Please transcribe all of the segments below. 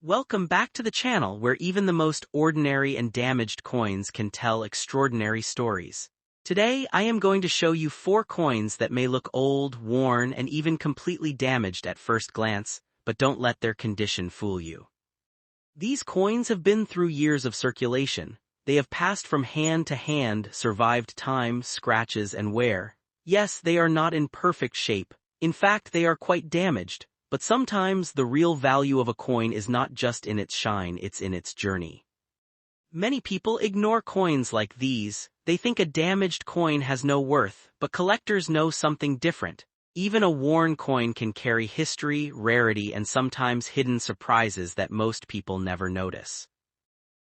Welcome back to the channel where even the most ordinary and damaged coins can tell extraordinary stories. Today, I am going to show you 4 coins that may look old, worn, and even completely damaged at first glance, but don't let their condition fool you. These coins have been through years of circulation. They have passed from hand to hand, survived time, scratches, and wear. Yes, they are not in perfect shape. In fact, they are quite damaged. But sometimes the real value of a coin is not just in its shine, it's in its journey. Many people ignore coins like these. They think a damaged coin has no worth, but collectors know something different. Even a worn coin can carry history, rarity, and sometimes hidden surprises that most people never notice.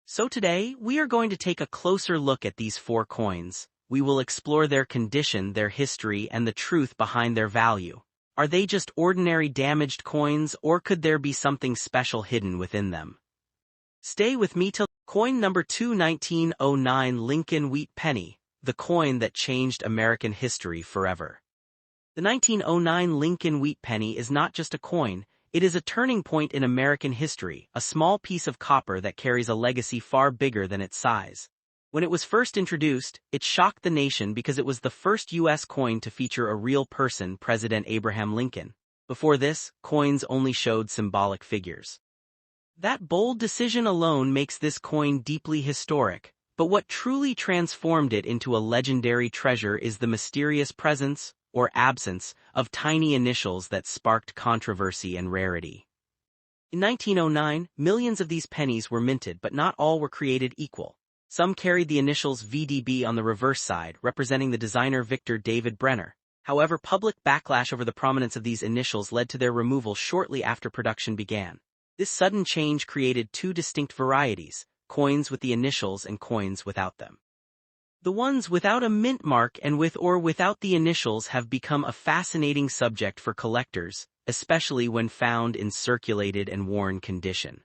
So today, we are going to take a closer look at these 4 coins. We will explore their condition, their history, and the truth behind their value. Are they just ordinary damaged coins, or could there be something special hidden within them? Stay with me till coin number 2, 1909 Lincoln Wheat Penny, the coin that changed American history forever. The 1909 Lincoln Wheat Penny is not just a coin, it is a turning point in American history, a small piece of copper that carries a legacy far bigger than its size. When it was first introduced, it shocked the nation because it was the first U.S. coin to feature a real person, President Abraham Lincoln. Before this, coins only showed symbolic figures. That bold decision alone makes this coin deeply historic, but what truly transformed it into a legendary treasure is the mysterious presence, or absence, of tiny initials that sparked controversy and rarity. In 1909, millions of these pennies were minted, but not all were created equal. Some carried the initials VDB on the reverse side, representing the designer Victor David Brenner. However, public backlash over the prominence of these initials led to their removal shortly after production began. This sudden change created 2 distinct varieties, coins with the initials and coins without them. The ones without a mint mark and with or without the initials have become a fascinating subject for collectors, especially when found in circulated and worn condition.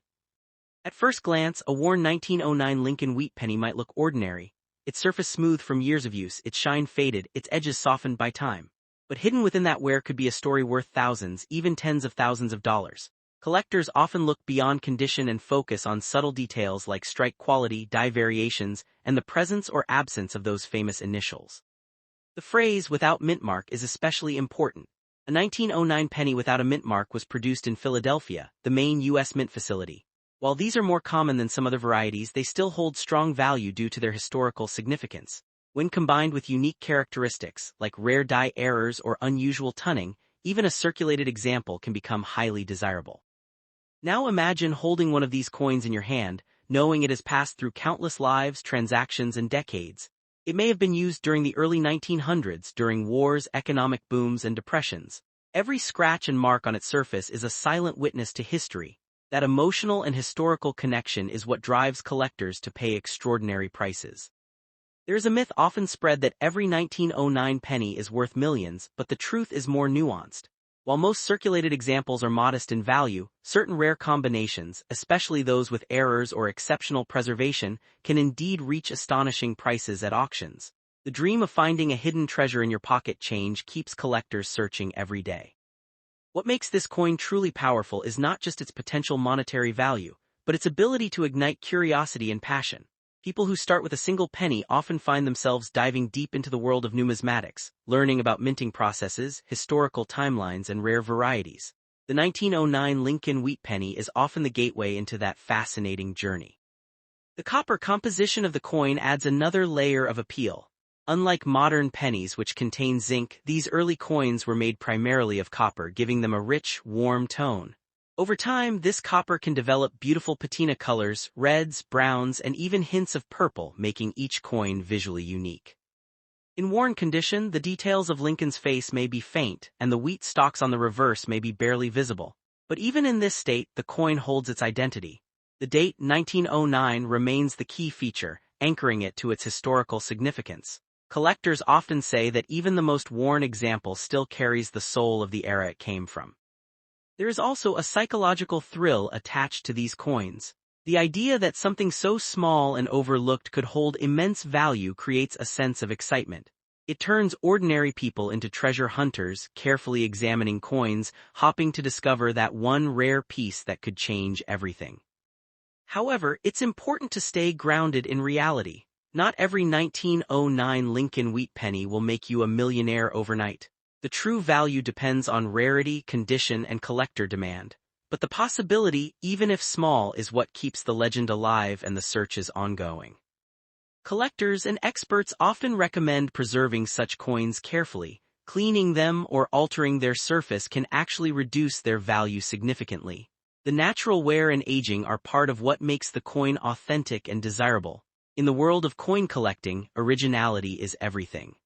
At first glance, a worn 1909 Lincoln Wheat Penny might look ordinary. Its surface smooth from years of use, its shine faded, its edges softened by time. But hidden within that wear could be a story worth thousands, even tens of thousands of dollars. Collectors often look beyond condition and focus on subtle details like strike quality, die variations, and the presence or absence of those famous initials. The phrase "without mint mark" is especially important. A 1909 penny without a mint mark was produced in Philadelphia, the main U.S. mint facility. While these are more common than some other varieties, they still hold strong value due to their historical significance. When combined with unique characteristics, like rare die errors or unusual tunning, even a circulated example can become highly desirable. Now imagine holding one of these coins in your hand, knowing it has passed through countless lives, transactions, and decades. It may have been used during the early 1900s, during wars, economic booms, and depressions. Every scratch and mark on its surface is a silent witness to history. That emotional and historical connection is what drives collectors to pay extraordinary prices. There is a myth often spread that every 1909 penny is worth millions, but the truth is more nuanced. While most circulated examples are modest in value, certain rare combinations, especially those with errors or exceptional preservation, can indeed reach astonishing prices at auctions. The dream of finding a hidden treasure in your pocket change keeps collectors searching every day. What makes this coin truly powerful is not just its potential monetary value, but its ability to ignite curiosity and passion. People who start with a single penny often find themselves diving deep into the world of numismatics, learning about minting processes, historical timelines, and rare varieties. The 1909 Lincoln Wheat Penny is often the gateway into that fascinating journey. The copper composition of the coin adds another layer of appeal. Unlike modern pennies which contain zinc, these early coins were made primarily of copper, giving them a rich, warm tone. Over time, this copper can develop beautiful patina colors, reds, browns, and even hints of purple, making each coin visually unique. In worn condition, the details of Lincoln's face may be faint, and the wheat stalks on the reverse may be barely visible. But even in this state, the coin holds its identity. The date, 1909, remains the key feature, anchoring it to its historical significance. Collectors often say that even the most worn example still carries the soul of the era it came from. There is also a psychological thrill attached to these coins. The idea that something so small and overlooked could hold immense value creates a sense of excitement. It turns ordinary people into treasure hunters, carefully examining coins, hoping to discover that one rare piece that could change everything. However, it's important to stay grounded in reality. Not every 1909 Lincoln Wheat Penny will make you a millionaire overnight. The true value depends on rarity, condition, and collector demand. But the possibility, even if small, is what keeps the legend alive and the search is ongoing. Collectors and experts often recommend preserving such coins carefully. Cleaning them or altering their surface can actually reduce their value significantly. The natural wear and aging are part of what makes the coin authentic and desirable. In the world of coin collecting, originality is everything.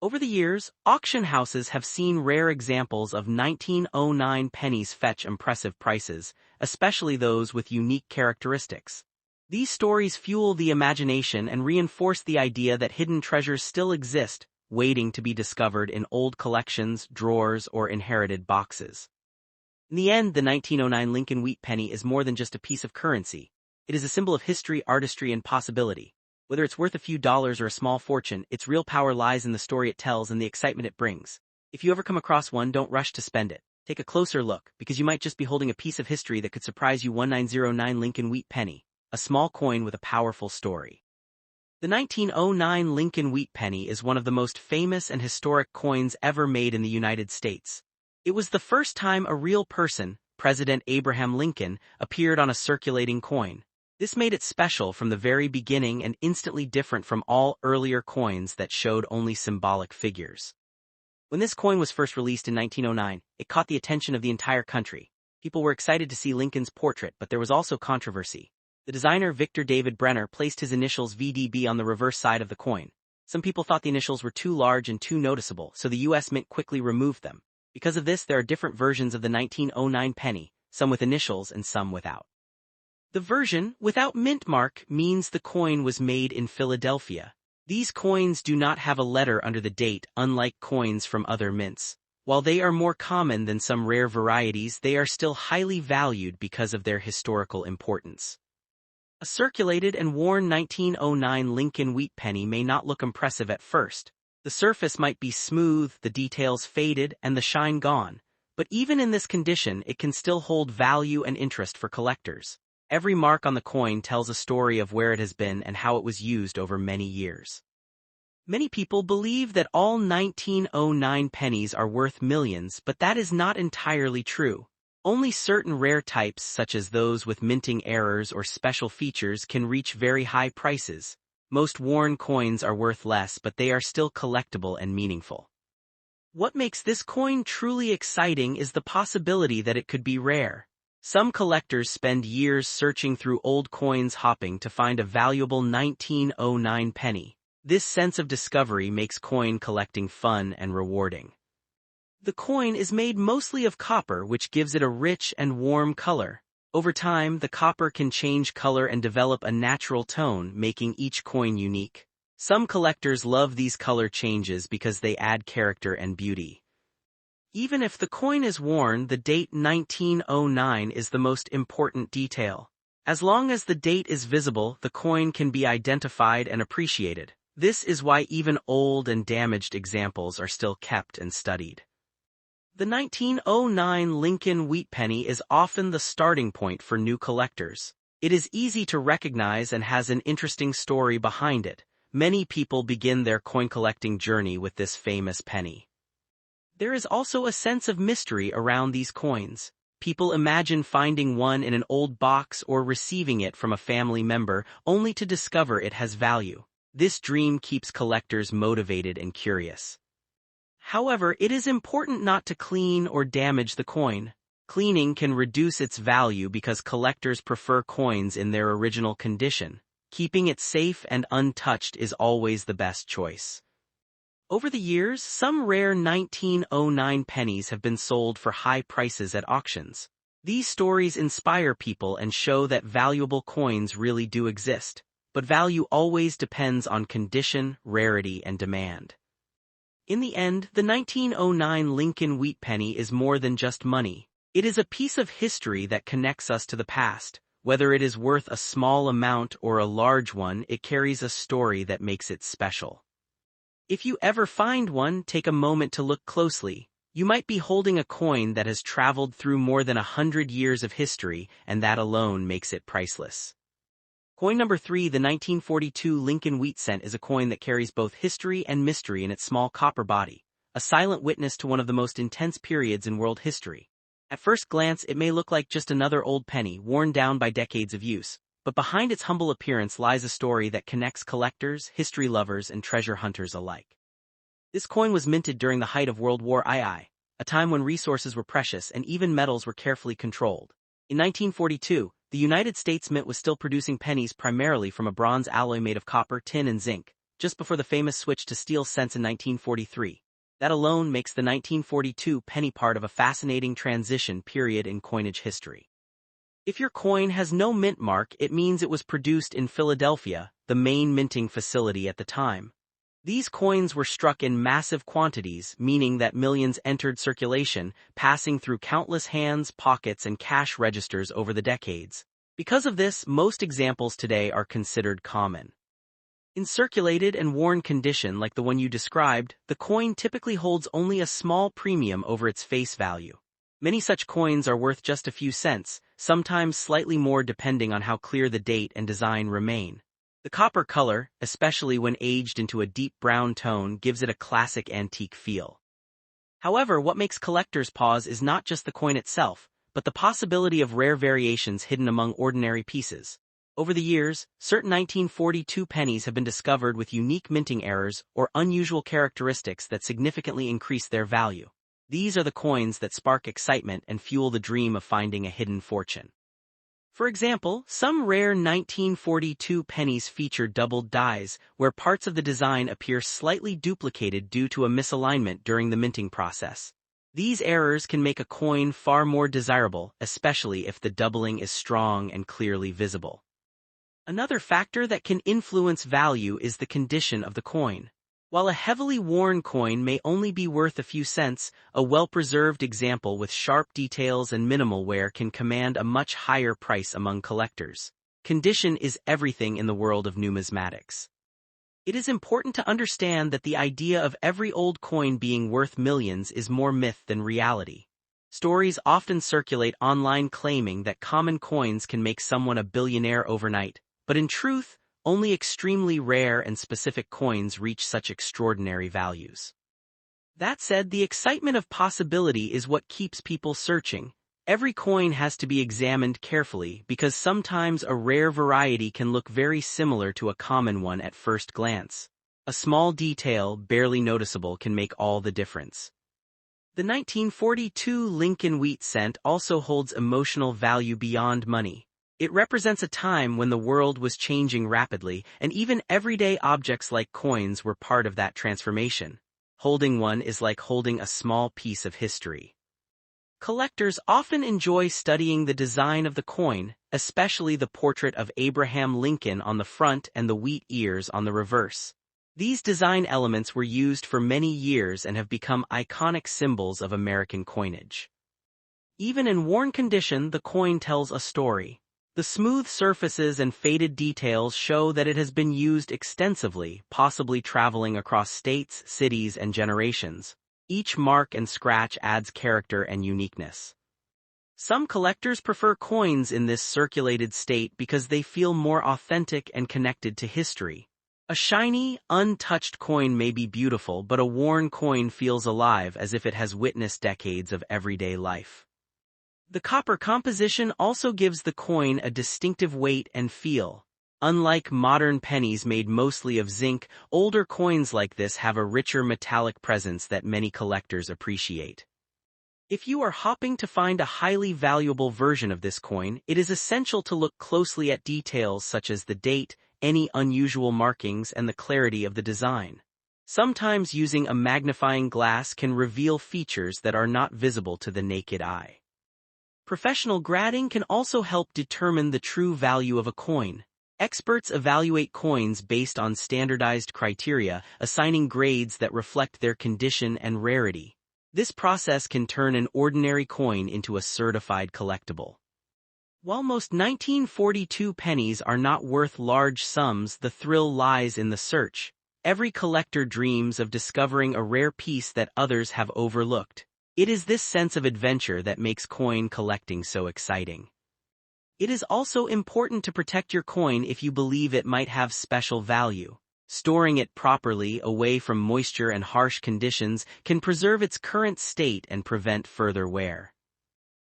Over the years, auction houses have seen rare examples of 1909 pennies fetch impressive prices, especially those with unique characteristics. These stories fuel the imagination and reinforce the idea that hidden treasures still exist, waiting to be discovered in old collections, drawers, or inherited boxes. In the end, the 1909 Lincoln Wheat Penny is more than just a piece of currency. It is a symbol of history, artistry, and possibility. Whether it's worth a few dollars or a small fortune, its real power lies in the story it tells and the excitement it brings. If you ever come across one, don't rush to spend it. Take a closer look, because you might just be holding a piece of history that could surprise you. 1909 Lincoln Wheat Penny, a small coin with a powerful story. The 1909 Lincoln Wheat Penny is one of the most famous and historic coins ever made in the United States. It was the first time a real person, President Abraham Lincoln, appeared on a circulating coin. This made it special from the very beginning and instantly different from all earlier coins that showed only symbolic figures. When this coin was first released in 1909, it caught the attention of the entire country. People were excited to see Lincoln's portrait, but there was also controversy. The designer Victor David Brenner placed his initials VDB on the reverse side of the coin. Some people thought the initials were too large and too noticeable, so the U.S. Mint quickly removed them. Because of this, there are different versions of the 1909 penny, some with initials and some without. The version without mint mark means the coin was made in Philadelphia. These coins do not have a letter under the date, unlike coins from other mints. While they are more common than some rare varieties, they are still highly valued because of their historical importance. A circulated and worn 1909 Lincoln Wheat Penny may not look impressive at first. The surface might be smooth, the details faded, and the shine gone. But even in this condition, it can still hold value and interest for collectors. Every mark on the coin tells a story of where it has been and how it was used over many years. Many people believe that all 1909 pennies are worth millions, but that is not entirely true. Only certain rare types, such as those with minting errors or special features, can reach very high prices. Most worn coins are worth less, but they are still collectible and meaningful. What makes this coin truly exciting is the possibility that it could be rare. Some collectors spend years searching through old coins hopping to find a valuable 1909 penny. This sense of discovery makes coin collecting fun and rewarding. The coin is made mostly of copper, which gives it a rich and warm color. Over time, the copper can change color and develop a natural tone, making each coin unique. Some collectors love these color changes because they add character and beauty. Even if the coin is worn, the date 1909 is the most important detail. As long as the date is visible, the coin can be identified and appreciated. This is why even old and damaged examples are still kept and studied. The 1909 Lincoln Wheat Penny is often the starting point for new collectors. It is easy to recognize and has an interesting story behind it. Many people begin their coin collecting journey with this famous penny. There is also a sense of mystery around these coins. People imagine finding one in an old box or receiving it from a family member, only to discover it has value. This dream keeps collectors motivated and curious. However, it is important not to clean or damage the coin. Cleaning can reduce its value because collectors prefer coins in their original condition. Keeping it safe and untouched is always the best choice. Over the years, some rare 1909 pennies have been sold for high prices at auctions. These stories inspire people and show that valuable coins really do exist, but value always depends on condition, rarity, and demand. In the end, the 1909 Lincoln Wheat Penny is more than just money. It is a piece of history that connects us to the past. Whether it is worth a small amount or a large one, it carries a story that makes it special. If you ever find one, take a moment to look closely. You might be holding a coin that has traveled through more than 100 years of history, and that alone makes it priceless. Coin number 3, the 1942 Lincoln Wheat Cent, is a coin that carries both history and mystery in its small copper body, a silent witness to one of the most intense periods in world history. At first glance, it may look like just another old penny, worn down by decades of use, but behind its humble appearance lies a story that connects collectors, history lovers, and treasure hunters alike. This coin was minted during the height of World War II, a time when resources were precious and even metals were carefully controlled. In 1942, the United States Mint was still producing pennies primarily from a bronze alloy made of copper, tin, and zinc, just before the famous switch to steel cents in 1943. That alone makes the 1942 penny part of a fascinating transition period in coinage history. If your coin has no mint mark, it means it was produced in Philadelphia, the main minting facility at the time. These coins were struck in massive quantities, meaning that millions entered circulation, passing through countless hands, pockets, and cash registers over the decades. Because of this, most examples today are considered common. In circulated and worn condition like the one you described, the coin typically holds only a small premium over its face value. Many such coins are worth just a few cents, sometimes slightly more depending on how clear the date and design remain. The copper color, especially when aged into a deep brown tone, gives it a classic antique feel. However, what makes collectors pause is not just the coin itself, but the possibility of rare variations hidden among ordinary pieces. Over the years, certain 1942 pennies have been discovered with unique minting errors or unusual characteristics that significantly increase their value. These are the coins that spark excitement and fuel the dream of finding a hidden fortune. For example, some rare 1942 pennies feature doubled dies, where parts of the design appear slightly duplicated due to a misalignment during the minting process. These errors can make a coin far more desirable, especially if the doubling is strong and clearly visible. Another factor that can influence value is the condition of the coin. While a heavily worn coin may only be worth a few cents, a well-preserved example with sharp details and minimal wear can command a much higher price among collectors. Condition is everything in the world of numismatics. It is important to understand that the idea of every old coin being worth millions is more myth than reality. Stories often circulate online claiming that common coins can make someone a billionaire overnight, but in truth, only extremely rare and specific coins reach such extraordinary values. That said, the excitement of possibility is what keeps people searching. Every coin has to be examined carefully because sometimes a rare variety can look very similar to a common one at first glance. A small detail, barely noticeable, can make all the difference. The 1942 Lincoln Wheat Cent also holds emotional value beyond money. It represents a time when the world was changing rapidly, and even everyday objects like coins were part of that transformation. Holding one is like holding a small piece of history. Collectors often enjoy studying the design of the coin, especially the portrait of Abraham Lincoln on the front and the wheat ears on the reverse. These design elements were used for many years and have become iconic symbols of American coinage. Even in worn condition, the coin tells a story. The smooth surfaces and faded details show that it has been used extensively, possibly traveling across states, cities, and generations. Each mark and scratch adds character and uniqueness. Some collectors prefer coins in this circulated state because they feel more authentic and connected to history. A shiny, untouched coin may be beautiful, but a worn coin feels alive as if it has witnessed decades of everyday life. The copper composition also gives the coin a distinctive weight and feel. Unlike modern pennies made mostly of zinc, older coins like this have a richer metallic presence that many collectors appreciate. If you are hoping to find a highly valuable version of this coin, it is essential to look closely at details such as the date, any unusual markings, and the clarity of the design. Sometimes using a magnifying glass can reveal features that are not visible to the naked eye. Professional grading can also help determine the true value of a coin. Experts evaluate coins based on standardized criteria, assigning grades that reflect their condition and rarity. This process can turn an ordinary coin into a certified collectible. While most 1942 pennies are not worth large sums, the thrill lies in the search. Every collector dreams of discovering a rare piece that others have overlooked. It is this sense of adventure that makes coin collecting so exciting. It is also important to protect your coin if you believe it might have special value. Storing it properly away from moisture and harsh conditions can preserve its current state and prevent further wear.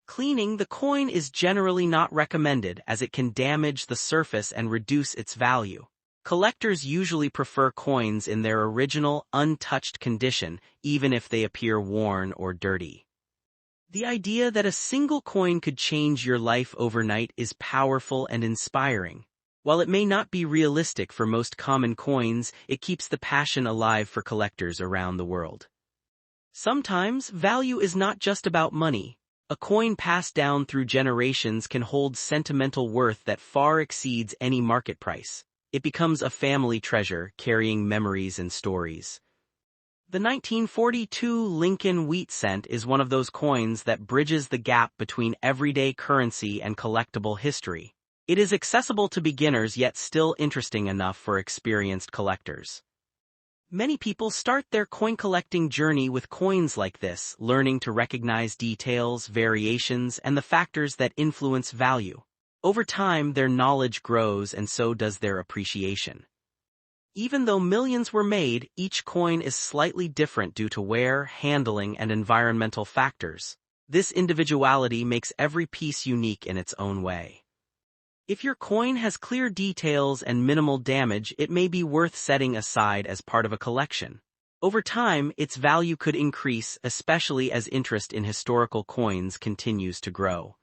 Cleaning the coin is generally not recommended as it can damage the surface and reduce its value. Collectors usually prefer coins in their original, untouched condition, even if they appear worn or dirty. The idea that a single coin could change your life overnight is powerful and inspiring. While it may not be realistic for most common coins, it keeps the passion alive for collectors around the world. Sometimes, value is not just about money. A coin passed down through generations can hold sentimental worth that far exceeds any market price. It becomes a family treasure, carrying memories and stories. The 1942 Lincoln Wheat Cent is one of those coins that bridges the gap between everyday currency and collectible history. It is accessible to beginners yet still interesting enough for experienced collectors. Many people start their coin collecting journey with coins like this, learning to recognize details, variations, and the factors that influence value. Over time, their knowledge grows and so does their appreciation. Even though millions were made, each coin is slightly different due to wear, handling, and environmental factors. This individuality makes every piece unique in its own way. If your coin has clear details and minimal damage, it may be worth setting aside as part of a collection. Over time, its value could increase, especially as interest in historical coins continues to grow.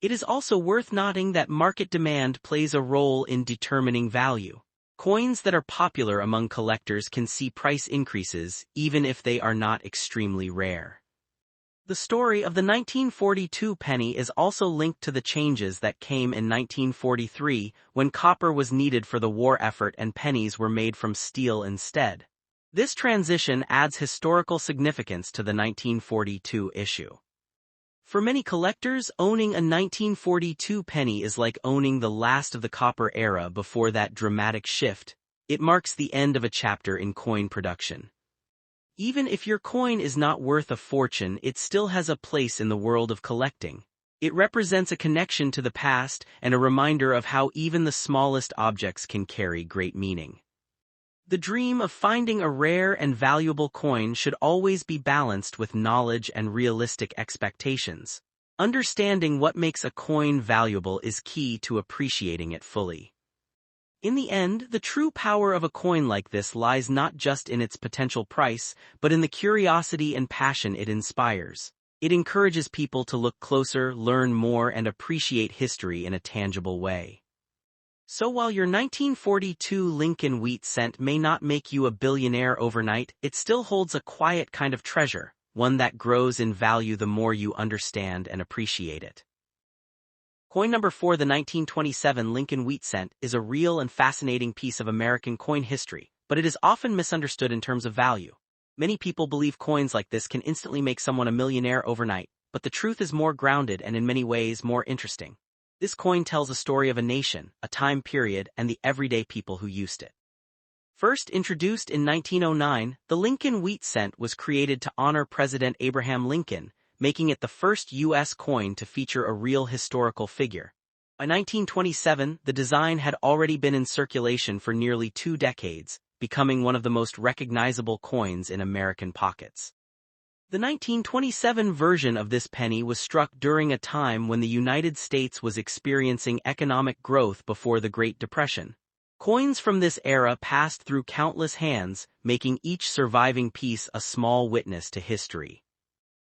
It is also worth noting that market demand plays a role in determining value. Coins that are popular among collectors can see price increases, even if they are not extremely rare. The story of the 1942 penny is also linked to the changes that came in 1943, when copper was needed for the war effort and pennies were made from steel instead. This transition adds historical significance to the 1942 issue. For many collectors, owning a 1942 penny is like owning the last of the copper era before that dramatic shift. It marks the end of a chapter in coin production. Even if your coin is not worth a fortune, it still has a place in the world of collecting. It represents a connection to the past and a reminder of how even the smallest objects can carry great meaning. The dream of finding a rare and valuable coin should always be balanced with knowledge and realistic expectations. Understanding what makes a coin valuable is key to appreciating it fully. In the end, the true power of a coin like this lies not just in its potential price, but in the curiosity and passion it inspires. It encourages people to look closer, learn more, and appreciate history in a tangible way. So while your 1942 Lincoln Wheat Cent may not make you a billionaire overnight, it still holds a quiet kind of treasure, one that grows in value the more you understand and appreciate it. Coin number 4, the 1927 Lincoln Wheat Cent, is a real and fascinating piece of American coin history, but it is often misunderstood in terms of value. Many people believe coins like this can instantly make someone a millionaire overnight, but the truth is more grounded and in many ways more interesting. This coin tells a story of a nation, a time period, and the everyday people who used it. First introduced in 1909, the Lincoln Wheat Cent was created to honor President Abraham Lincoln, making it the first U.S. coin to feature a real historical figure. By 1927, the design had already been in circulation for nearly 2 decades, becoming one of the most recognizable coins in American pockets. The 1927 version of this penny was struck during a time when the United States was experiencing economic growth before the Great Depression. Coins from this era passed through countless hands, making each surviving piece a small witness to history.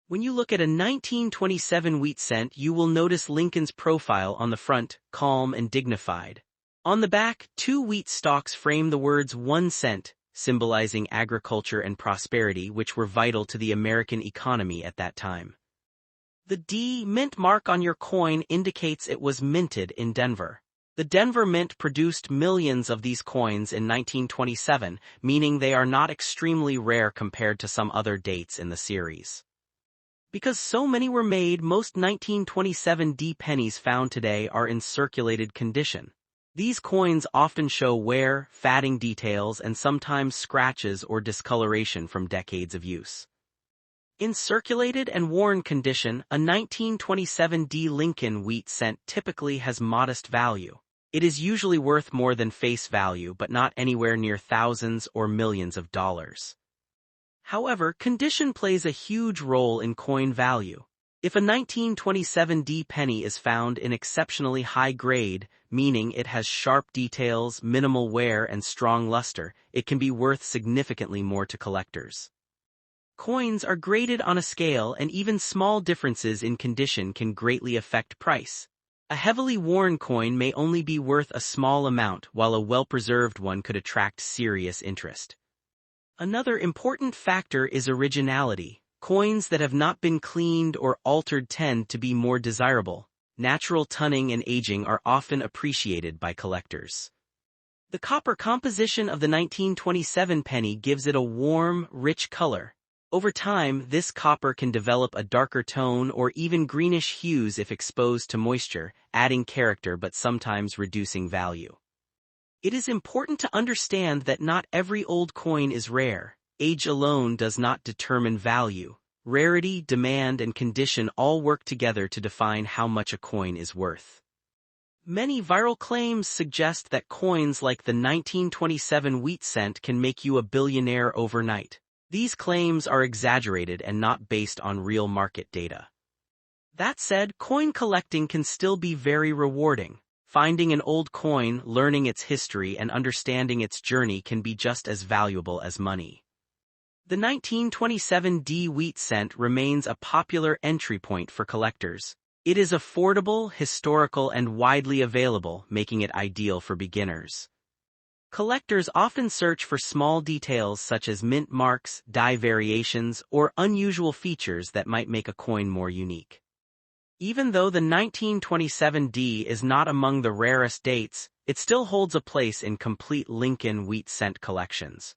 When you look at a 1927 wheat cent, you will notice Lincoln's profile on the front, calm and dignified. On the back, 2 wheat stalks frame the words 1 cent, symbolizing agriculture and prosperity, which were vital to the American economy at that time. The D mint mark on your coin indicates it was minted in Denver. The Denver Mint produced millions of these coins in 1927, meaning they are not extremely rare compared to some other dates in the series. Because so many were made, most 1927 D pennies found today are in circulated condition. These coins often show wear, fading details, and sometimes scratches or discoloration from decades of use. In circulated and worn condition, a 1927 Lincoln Wheat cent typically has modest value. It is usually worth more than face value but not anywhere near thousands or millions of dollars. However, condition plays a huge role in coin value. If a 1927 penny is found in exceptionally high grade, meaning it has sharp details, minimal wear, and strong luster, it can be worth significantly more to collectors. Coins are graded on a scale, and even small differences in condition can greatly affect price. A heavily worn coin may only be worth a small amount, while a well-preserved one could attract serious interest. Another important factor is originality. Coins that have not been cleaned or altered tend to be more desirable. Natural tunning and aging are often appreciated by collectors. The copper composition of the 1927 penny gives it a warm, rich color. Over time, this copper can develop a darker tone or even greenish hues if exposed to moisture, adding character but sometimes reducing value. It is important to understand that not every old coin is rare. Age alone does not determine value. Rarity, demand, and condition all work together to define how much a coin is worth. Many viral claims suggest that coins like the 1927 wheat cent can make you a billionaire overnight. These claims are exaggerated and not based on real market data. That said, coin collecting can still be very rewarding. Finding an old coin, learning its history, and understanding its journey can be just as valuable as money. The 1927 wheat cent remains a popular entry point for collectors. It is affordable, historical, and widely available, making it ideal for beginners. Collectors often search for small details such as mint marks, die variations, or unusual features that might make a coin more unique. Even though the 1927 is not among the rarest dates, it still holds a place in complete Lincoln wheat cent collections.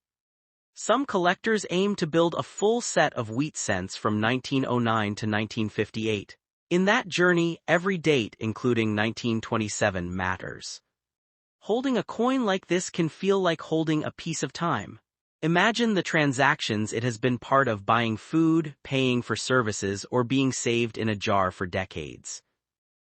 Some collectors aim to build a full set of wheat cents from 1909 to 1958. In that journey, every date, including 1927, matters. Holding a coin like this can feel like holding a piece of time. Imagine the transactions it has been part of: buying food, paying for services, or being saved in a jar for decades.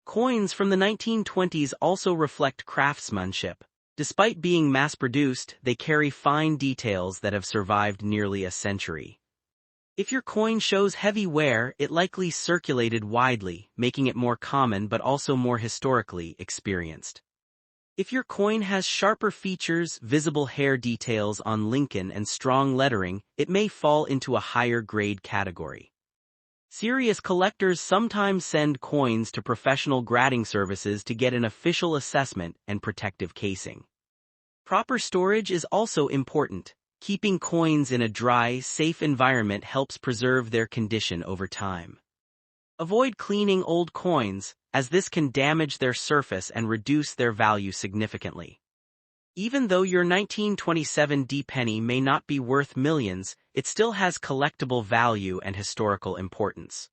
Coins from the 1920s also reflect craftsmanship. Despite being mass-produced, they carry fine details that have survived nearly a century. If your coin shows heavy wear, it likely circulated widely, making it more common but also more historically experienced. If your coin has sharper features, visible hair details on Lincoln, and strong lettering, it may fall into a higher grade category. Serious collectors sometimes send coins to professional grading services to get an official assessment and protective casing. Proper storage is also important. Keeping coins in a dry, safe environment helps preserve their condition over time. Avoid cleaning old coins, as this can damage their surface and reduce their value significantly. Even though your 1927 penny may not be worth millions, it still has collectible value and historical importance.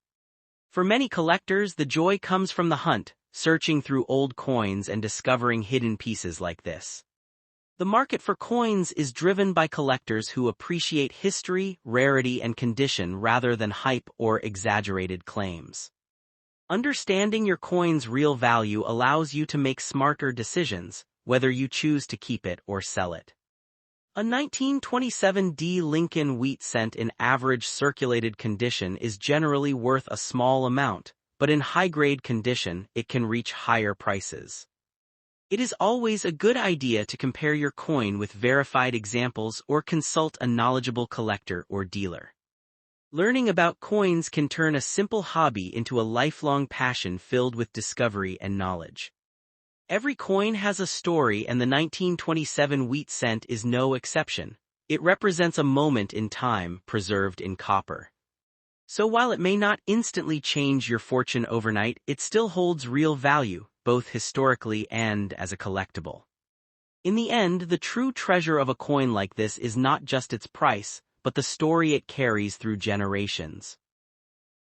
For many collectors, the joy comes from the hunt, searching through old coins and discovering hidden pieces like this. The market for coins is driven by collectors who appreciate history, rarity, and condition rather than hype or exaggerated claims. Understanding your coin's real value allows you to make smarter decisions, whether you choose to keep it or sell it. A 1927 Lincoln Wheat cent in average circulated condition is generally worth a small amount, but in high-grade condition, it can reach higher prices. It is always a good idea to compare your coin with verified examples or consult a knowledgeable collector or dealer. Learning about coins can turn a simple hobby into a lifelong passion filled with discovery and knowledge. Every coin has a story, and the 1927 wheat cent is no exception. It represents a moment in time preserved in copper. So while it may not instantly change your fortune overnight, it still holds real value, both historically and as a collectible. In the end, the true treasure of a coin like this is not just its price, but the story it carries through generations.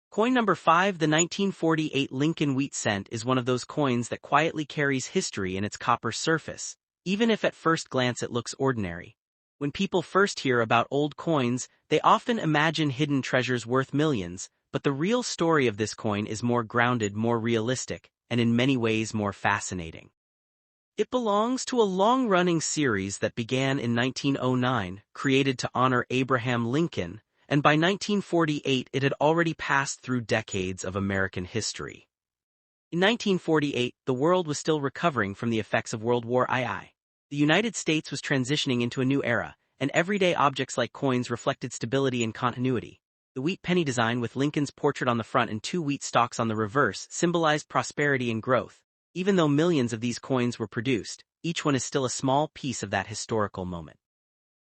Coin number 5, the 1948 Lincoln Wheat cent, is one of those coins that quietly carries history in its copper surface, even if at first glance it looks ordinary. When people first hear about old coins, they often imagine hidden treasures worth millions, but the real story of this coin is more grounded, more realistic, and in many ways more fascinating. It belongs to a long-running series that began in 1909, created to honor Abraham Lincoln, and by 1948 it had already passed through decades of American history. In 1948, the world was still recovering from the effects of World War II. The United States was transitioning into a new era, and everyday objects like coins reflected stability and continuity. The wheat penny design with Lincoln's portrait on the front and two wheat stalks on the reverse symbolized prosperity and growth. Even though millions of these coins were produced, each one is still a small piece of that historical moment.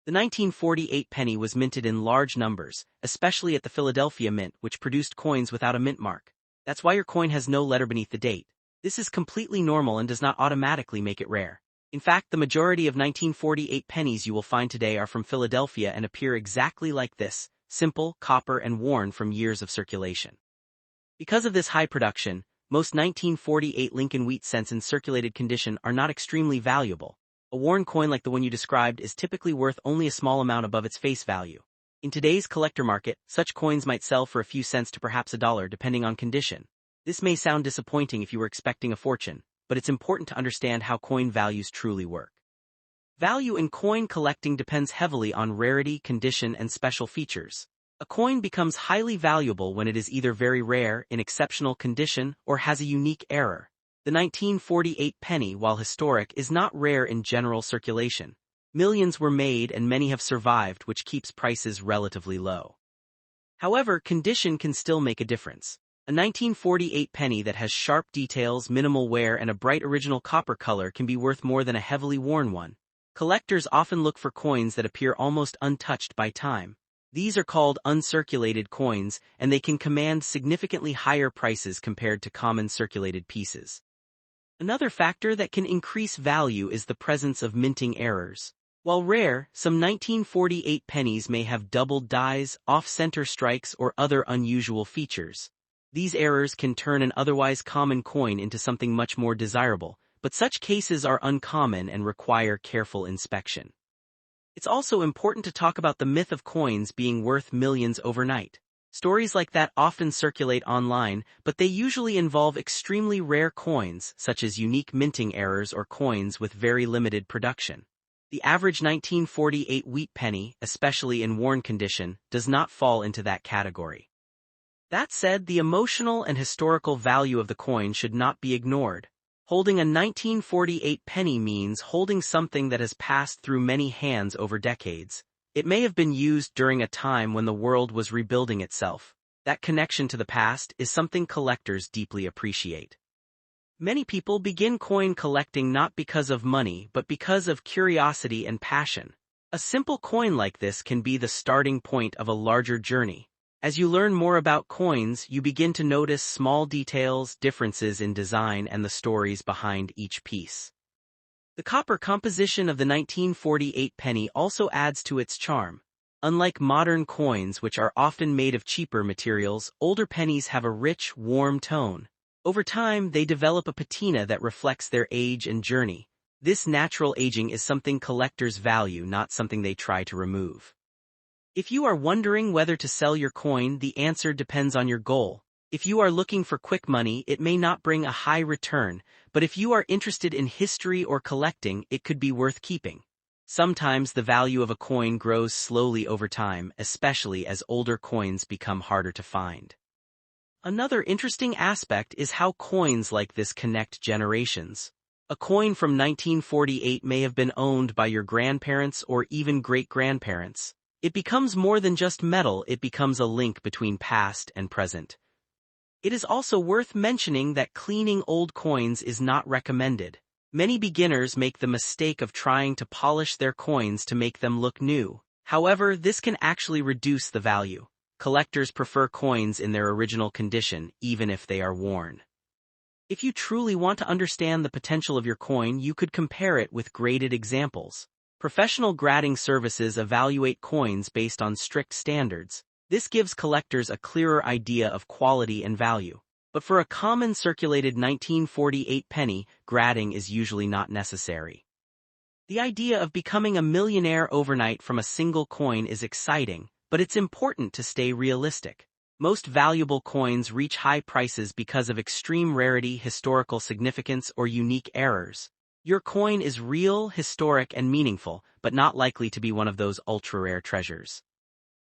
The 1948 penny was minted in large numbers, especially at the Philadelphia Mint, which produced coins without a mint mark. That's why your coin has no letter beneath the date. This is completely normal and does not automatically make it rare. In fact, the majority of 1948 pennies you will find today are from Philadelphia and appear exactly like this, simple, copper and worn from years of circulation. Because of this high production, most 1948 Lincoln Wheat cents in circulated condition are not extremely valuable. A worn coin like the one you described is typically worth only a small amount above its face value. In today's collector market, such coins might sell for a few cents to perhaps $1 depending on condition. This may sound disappointing if you were expecting a fortune, but it's important to understand how coin values truly work. Value in coin collecting depends heavily on rarity, condition, and special features. A coin becomes highly valuable when it is either very rare, in exceptional condition, or has a unique error. The 1948 penny, while historic, is not rare in general circulation. Millions were made and many have survived, which keeps prices relatively low. However, condition can still make a difference. A 1948 penny that has sharp details, minimal wear, and a bright original copper color can be worth more than a heavily worn one. Collectors often look for coins that appear almost untouched by time. These are called uncirculated coins, and they can command significantly higher prices compared to common circulated pieces. Another factor that can increase value is the presence of minting errors. While rare, some 1948 pennies may have doubled dies, off-center strikes, or other unusual features. These errors can turn an otherwise common coin into something much more desirable, but such cases are uncommon and require careful inspection. It's also important to talk about the myth of coins being worth millions overnight. Stories like that often circulate online, but they usually involve extremely rare coins, such as unique minting errors or coins with very limited production. The average 1948 wheat penny, especially in worn condition, does not fall into that category. That said, the emotional and historical value of the coin should not be ignored. Holding a 1948 penny means holding something that has passed through many hands over decades. It may have been used during a time when the world was rebuilding itself. That connection to the past is something collectors deeply appreciate. Many people begin coin collecting not because of money but because of curiosity and passion. A simple coin like this can be the starting point of a larger journey. As you learn more about coins, you begin to notice small details, differences in design, and the stories behind each piece. The copper composition of the 1948 penny also adds to its charm. Unlike modern coins, which are often made of cheaper materials, older pennies have a rich, warm tone. Over time, they develop a patina that reflects their age and journey. This natural aging is something collectors value, not something they try to remove. If you are wondering whether to sell your coin, the answer depends on your goal. If you are looking for quick money, it may not bring a high return, but if you are interested in history or collecting, it could be worth keeping. Sometimes the value of a coin grows slowly over time, especially as older coins become harder to find. Another interesting aspect is how coins like this connect generations. A coin from 1948 may have been owned by your grandparents or even great-grandparents. It becomes more than just metal, it becomes a link between past and present. It is also worth mentioning that cleaning old coins is not recommended. Many beginners make the mistake of trying to polish their coins to make them look new. However, this can actually reduce the value. Collectors prefer coins in their original condition, even if they are worn. If you truly want to understand the potential of your coin, you could compare it with graded examples. Professional grading services evaluate coins based on strict standards. This gives collectors a clearer idea of quality and value. But for a common circulated 1948 penny, grading is usually not necessary. The idea of becoming a millionaire overnight from a single coin is exciting, but it's important to stay realistic. Most valuable coins reach high prices because of extreme rarity, historical significance, or unique errors. Your coin is real, historic, and meaningful, but not likely to be one of those ultra-rare treasures.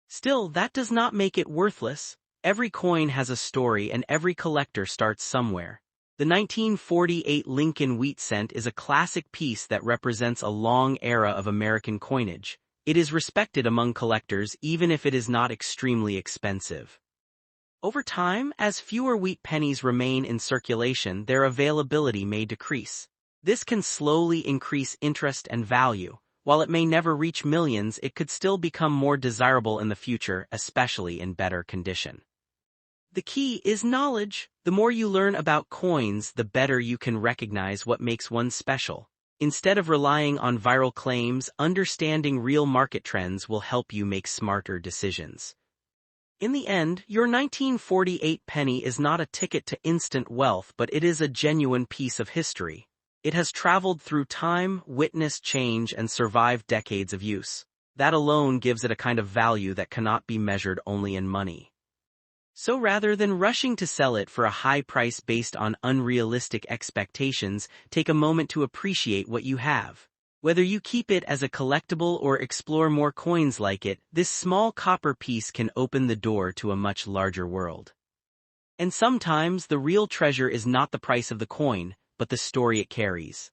Still, that does not make it worthless. Every coin has a story and every collector starts somewhere. The 1948 Lincoln Wheat Cent is a classic piece that represents a long era of American coinage. It is respected among collectors even if it is not extremely expensive. Over time, as fewer wheat pennies remain in circulation, their availability may decrease. This can slowly increase interest and value. While it may never reach millions, it could still become more desirable in the future, especially in better condition. The key is knowledge. The more you learn about coins, the better you can recognize what makes one special. Instead of relying on viral claims, understanding real market trends will help you make smarter decisions. In the end, your 1948 penny is not a ticket to instant wealth, but it is a genuine piece of history. It has traveled through time, witnessed change, and survived decades of use. That alone gives it a kind of value that cannot be measured only in money. So rather than rushing to sell it for a high price based on unrealistic expectations, take a moment to appreciate what you have. Whether you keep it as a collectible or explore more coins like it, this small copper piece can open the door to a much larger world. And sometimes the real treasure is not the price of the coin, but the story it carries.